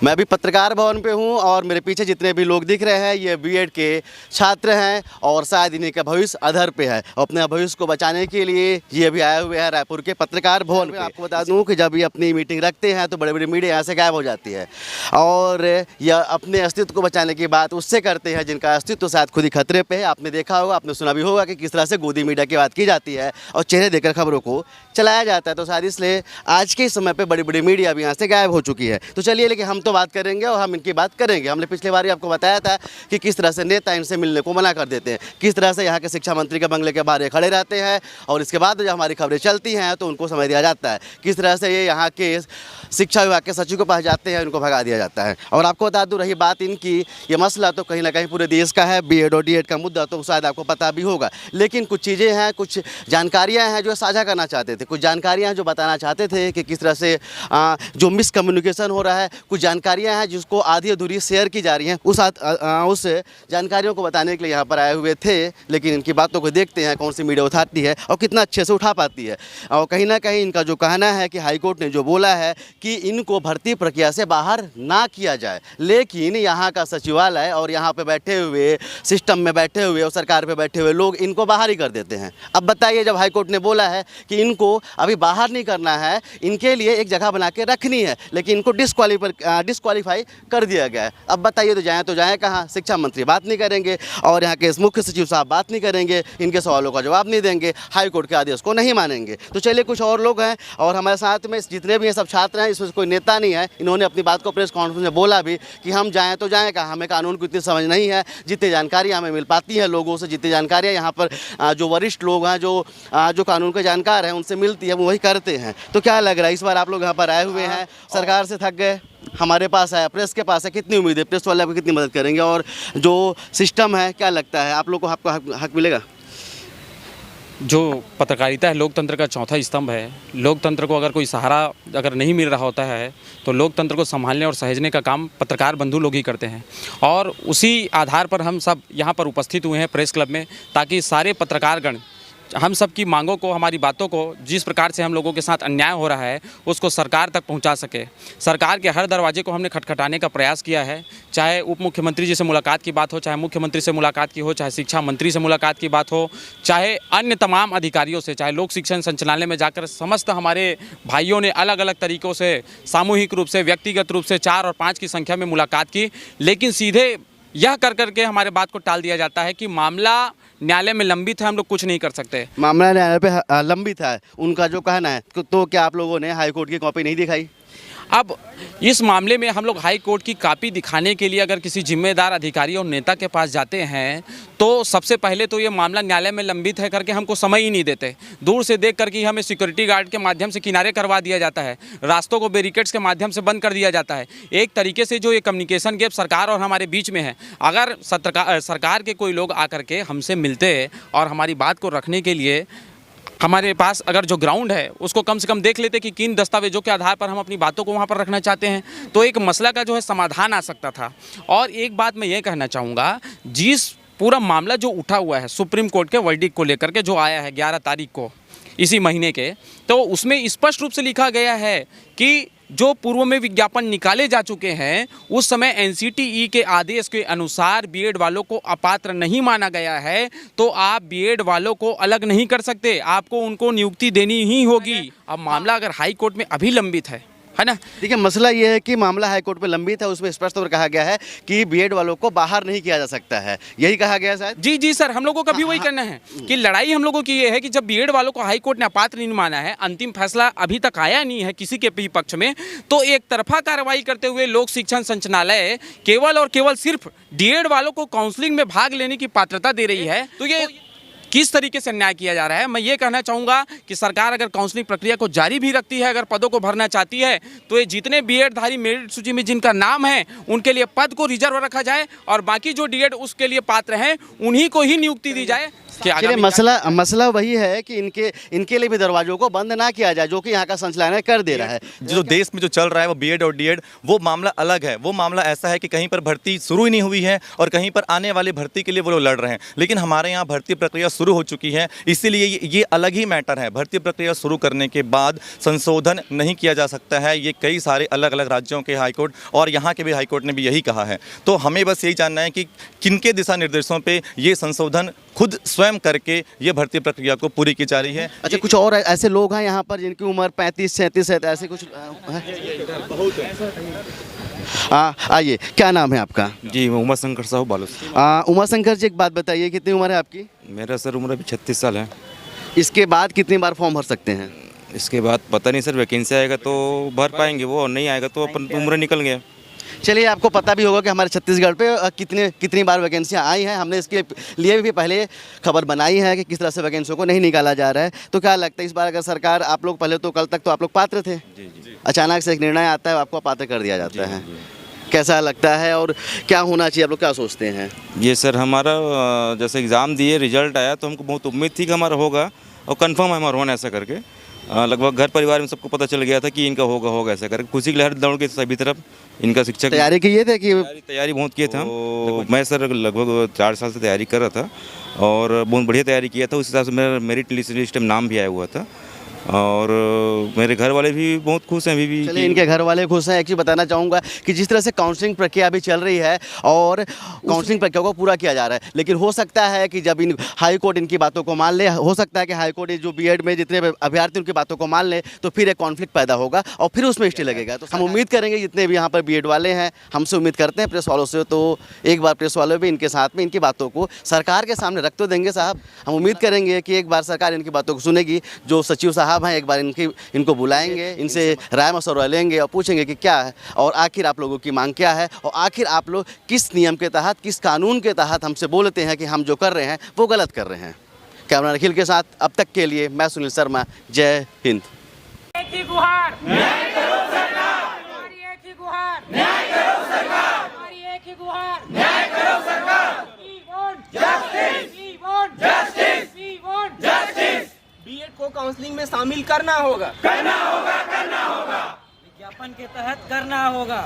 मैं अभी पत्रकार भवन पे हूँ और मेरे पीछे जितने भी लोग दिख रहे हैं ये बीएड के छात्र हैं और शायद इन्हीं का भविष्य अधर पे है। अपने भविष्य को बचाने के लिए ये भी आए हुए हैं रायपुर के पत्रकार भवन पे। आपको बता दूं कि जब ये अपनी मीटिंग रखते हैं तो बड़े बड़े मीडिया यहाँ से गायब हो जाती है और यह अपने अस्तित्व को बचाने की बात उससे करते हैं जिनका अस्तित्व शायद खुद ही खतरे पर है। आपने देखा होगा, आपने सुना भी होगा कि किस तरह से गोदी मीडिया की बात की जाती है और चेहरे देकर खबरों को चलाया जाता है। तो शायद इसलिए आज के समय पर बड़ी बड़ी मीडिया भी यहाँ से गायब हो चुकी है। तो चलिए, लेकिन हम तो बात करेंगे और हम इनकी बात करेंगे। हमने पिछले बार ही आपको बताया था कि किस तरह से नेता इनसे मिलने को मना कर देते हैं, किस तरह से यहाँ के शिक्षा मंत्री के बंगले के बाहर खड़े रहते हैं और इसके बाद जब हमारी खबरें चलती हैं तो उनको समय दिया जाता है। किस तरह से ये यहाँ के शिक्षा विभाग के सचिव के पास जाते हैं, उनको भगा दिया जाता है। और आपको बता दूँ, रही बात इनकी, ये मसला तो कहीं ना कहीं पूरे देश का है। बीएड और डीएड का मुद्दा तो शायद आपको पता भी होगा, लेकिन कुछ चीज़ें हैं, कुछ जानकारियाँ हैं जो साझा करना चाहते थे, कुछ जानकारियाँ हैं जो बताना चाहते थे कि किस तरह से जो मिसकम्युनिकेशन हो रहा है, कुछ जानकारियाँ हैं जिसको आधी अधूरी शेयर की जा रही हैं। उस जानकारियों को बताने के लिए यहाँ पर आए हुए थे। लेकिन इनकी बातों को देखते हैं कौन सी मीडिया उठाती है और कितना अच्छे से उठा पाती है। और कहीं ना कहीं इनका जो कहना है कि हाईकोर्ट ने जो बोला है कि इनको भर्ती प्रक्रिया से बाहर ना किया जाए, लेकिन यहाँ का सचिवालय और यहाँ पे बैठे हुए सिस्टम में बैठे हुए और सरकार पे बैठे हुए लोग इनको बाहर ही कर देते हैं। अब बताइए, जब हाईकोर्ट ने बोला है कि इनको अभी बाहर नहीं करना है, इनके लिए एक जगह बना के रखनी है, लेकिन इनको डिस्क्वालीफाई कर दिया गया है। अब बताइए, तो जाएँ कहाँ? शिक्षा मंत्री बात नहीं करेंगे और यहाँ के मुख्य सचिव साहब बात नहीं करेंगे, इनके सवालों का जवाब नहीं देंगे, हाईकोर्ट के आदेश को नहीं मानेंगे। तो चलिए, कुछ और लोग हैं और हमारे साथ में जितने भी ये सब छात्र हैं, इसमें कोई नेता नहीं है। इन्होंने अपनी बात को प्रेस कॉन्फ्रेंस में बोला भी कि हम जाएँ तो जाएँ कहाँ, हमें कानून की इतनी समझ नहीं है। जितनी जानकारियाँ हमें मिल पाती हैं लोगों से, जितनी जानकारियाँ यहाँ पर जो वरिष्ठ लोग हैं, जो कानून के जानकार हैं, उनसे मिलती है, वो वही करते हैं। तो क्या लग रहा है, इस बार आप लोग यहाँ पर आए हुए हैं, सरकार से थक गए, हमारे पास है, प्रेस के पास है, कितनी उम्मीद है? प्रेस वाले आपको कितनी मदद करेंगे और जो सिस्टम है, क्या लगता है आप लोग को आपको हक मिलेगा? जो पत्रकारिता है लोकतंत्र का चौथा स्तंभ है। लोकतंत्र को अगर कोई सहारा अगर नहीं मिल रहा होता है तो लोकतंत्र को संभालने और सहेजने का काम पत्रकार बंधु लोग ही करते हैं। और उसी आधार पर हम सब यहाँ पर उपस्थित हुए हैं प्रेस क्लब में, ताकि सारे पत्रकारगण हम सब की मांगों को, हमारी बातों को, जिस प्रकार से हम लोगों के साथ अन्याय हो रहा है उसको सरकार तक पहुंचा सके। सरकार के हर दरवाजे को हमने खटखटाने का प्रयास किया है, चाहे उप मुख्यमंत्री जी से मुलाकात की बात हो, चाहे मुख्यमंत्री से मुलाकात की हो, चाहे शिक्षा मंत्री से मुलाकात की बात हो, चाहे अन्य तमाम अधिकारियों से, चाहे लोक शिक्षण संचालनालय में जाकर समस्त हमारे भाइयों ने अलग अलग तरीक़ों से, सामूहिक रूप से, व्यक्तिगत रूप से 4 और 5 की संख्या में मुलाकात की। लेकिन सीधे यह कर के हमारे बात को टाल दिया जाता है कि मामला न्यायालय में लंबित है, हम लोग कुछ नहीं कर सकते। मामला न्यायालय पे लंबित है, उनका जो कहना है। तो क्या आप लोगों ने हाईकोर्ट की कॉपी नहीं दिखाई? अब इस मामले में हम लोग हाई कोर्ट की कॉपी दिखाने के लिए अगर किसी जिम्मेदार अधिकारी और नेता के पास जाते हैं तो सबसे पहले तो ये मामला न्यायालय में लंबित है करके हमको समय ही नहीं देते। दूर से देख करके हमें सिक्योरिटी गार्ड के माध्यम से किनारे करवा दिया जाता है, रास्तों को बैरिकेड्स के माध्यम से बंद कर दिया जाता है। एक तरीके से जो ये कम्युनिकेशन गैप सरकार और हमारे बीच में है, अगर सरकार के कोई लोग आकर के हमसे मिलते और हमारी बात को रखने के लिए हमारे पास अगर जो ग्राउंड है उसको कम से कम देख लेते कि किन दस्तावेजों के आधार पर हम अपनी बातों को वहाँ पर रखना चाहते हैं, तो एक मसला का जो है समाधान आ सकता था। और एक बात मैं ये कहना चाहूँगा, जिस पूरा मामला जो उठा हुआ है सुप्रीम कोर्ट के वर्डिक्ट को लेकर के जो आया है 11 तारीख को इसी महीने के, तो उसमें स्पष्ट रूप से लिखा गया है कि जो पूर्व में विज्ञापन निकाले जा चुके हैं उस समय एनसीटीई के आदेश के अनुसार बीएड वालों को अपात्र नहीं माना गया है, तो आप बीएड वालों को अलग नहीं कर सकते, आपको उनको नियुक्ति देनी ही होगी। अब मामला अगर हाई कोर्ट में अभी लंबित है ना। देखिए, मसला ये है कि मामला हाईकोर्ट में लंबित है, उसमें स्पष्ट तौर पर कहा गया है कि बीएड वालों को बाहर नहीं किया जा सकता है, यही कहा गया शायद। जी सर, हम लोगों को कभी वही करना है कि लड़ाई हम लोगों की ये है कि जब बीएड वालों को हाईकोर्ट ने अपात्र नहीं माना है, अंतिम फैसला अभी तक आया नहीं है किसी के भी पक्ष में, तो एक तरफा कार्रवाई करते हुए लोक शिक्षण संचालनालय केवल और केवल सिर्फ डीएड वालों को काउंसलिंग में भाग लेने की पात्रता दे रही है। तो ये किस तरीके से अन्याय किया जा रहा है। मैं ये कहना चाहूँगा कि सरकार अगर काउंसलिंग प्रक्रिया को जारी भी रखती है, अगर पदों को भरना चाहती है, तो ये जितने बीएड धारी मेरिट सूची में जिनका नाम है उनके लिए पद को रिजर्व रखा जाए और बाकी जो डीएड उसके लिए पात्र हैं उन्हीं को ही नियुक्ति दी जाए। कि चलिए, आगामी मसला वही है कि इनके लिए भी दरवाजों को बंद ना किया जाए, जो कि यहाँ का संचालन कर दे रहा है। जो देश में जो चल रहा है वो बीएड और डीएड, वो मामला अलग है। वो मामला ऐसा है कि कहीं पर भर्ती शुरू ही नहीं हुई है और कहीं पर आने वाली भर्ती के लिए वो लोग लड़ रहे हैं, लेकिन हमारे यहाँ भर्ती प्रक्रिया शुरू हो चुकी है। इसीलिए ये अलग ही मैटर है। भर्ती प्रक्रिया शुरू करने के बाद संशोधन नहीं किया जा सकता है। ये कई सारे अलग अलग राज्यों के हाईकोर्ट और यहाँ के भी हाईकोर्ट ने भी यही कहा है। तो हमें बस यही जानना है कि किनके दिशा निर्देशों पे ये संशोधन खुद स्वयं करके ये भर्ती प्रक्रिया को पूरी की जा रही है। अच्छा, कुछ और ऐसे लोग हैं यहाँ पर जिनकी उम्र 35-37 है, ऐसे कुछ हाँ, आइए, क्या नाम है आपका? जी, मैं उमा शंकर साहू बालू से। उमा शंकर जी, एक बात बताइए, कितनी उम्र है आपकी? मेरा सर उम्र अभी 36 साल है। इसके बाद कितनी बार फॉर्म भर सकते हैं? इसके बाद पता नहीं सर, वैकेंसी आएगा तो भर पाएंगे वो, और नहीं आएगा तो अपन उम्र निकल गया। चलिए, आपको पता भी होगा कि हमारे छत्तीसगढ़ पे कितनी बार वैकेंसियाँ आई हैं। हमने इसके लिए भी पहले खबर बनाई है कि किस तरह से वैकेंसियों को नहीं निकाला जा रहा है। तो क्या लगता है इस बार अगर सरकार, आप लोग पहले तो कल तक तो आप लोग पात्र थे, अचानक से एक निर्णय आता है, आपको पात्र कर दिया जाता है, कैसा लगता है और क्या होना चाहिए, आप लोग क्या सोचते हैं? ये सर हमारा जैसे एग्ज़ाम दिए, रिजल्ट आया तो हमको बहुत उम्मीद थी कि हमारा होगा, और कंफर्म है हमारा होना, ऐसा करके लगभग घर परिवार में सबको पता चल गया था कि इनका होगा ऐसा करके। खुशी की लहर दौड़ के सभी तरफ इनका शिक्षक तैयारी किए थे कि तैयारी बहुत किए थे हम। तो मैं सर लगभग 4 साल से तैयारी कर रहा था और बहुत बढ़िया तैयारी किया था। उस हिसाब से मेरा मेरिट लिस्ट में नाम भी आया हुआ था और मेरे घर वाले भी बहुत खुश हैं अभी भी। चलिए, इनके घर वाले खुश हैं। एक चीज़ बताना चाहूँगा कि जिस तरह से काउंसलिंग प्रक्रिया अभी चल रही है और काउंसलिंग प्रक्रिया को पूरा किया जा रहा है, लेकिन हो सकता है कि जब इन हाई कोर्ट इनकी बातों को मान ले, हो सकता है कि हाई कोर्ट जो बीएड में जितने अभ्यर्थी उनकी बातों को मान ले, तो फिर एक कॉन्फ्लिक्ट पैदा होगा और फिर उसमें स्टे लगेगा। तो हम उम्मीद करेंगे जितने भी यहाँ पर बीएड वाले हैं, हमसे उम्मीद करते हैं प्रेस वालों से, तो एक बार प्रेस वाले भी इनके साथ में इनकी बातों को सरकार के सामने रख तो देंगे साहब। हम उम्मीद करेंगे कि एक बार सरकार इनकी बातों को सुनेगी। जो सचिव साहब हैं, एक बार इनको बुलाएंगे, इनसे राय मशवरा लेंगे और पूछेंगे कि क्या है और आखिर आप लोगों की मांग क्या है और आखिर आप लोग किस नियम के तहत, किस कानून के तहत हमसे बोलते हैं कि हम जो कर रहे हैं वो गलत कर रहे हैं। कैमरा अखिल के साथ अब तक के लिए मैं सुनील शर्मा, जय हिंद। बीएड को काउंसलिंग में शामिल करना होगा। विज्ञापन के तहत करना होगा।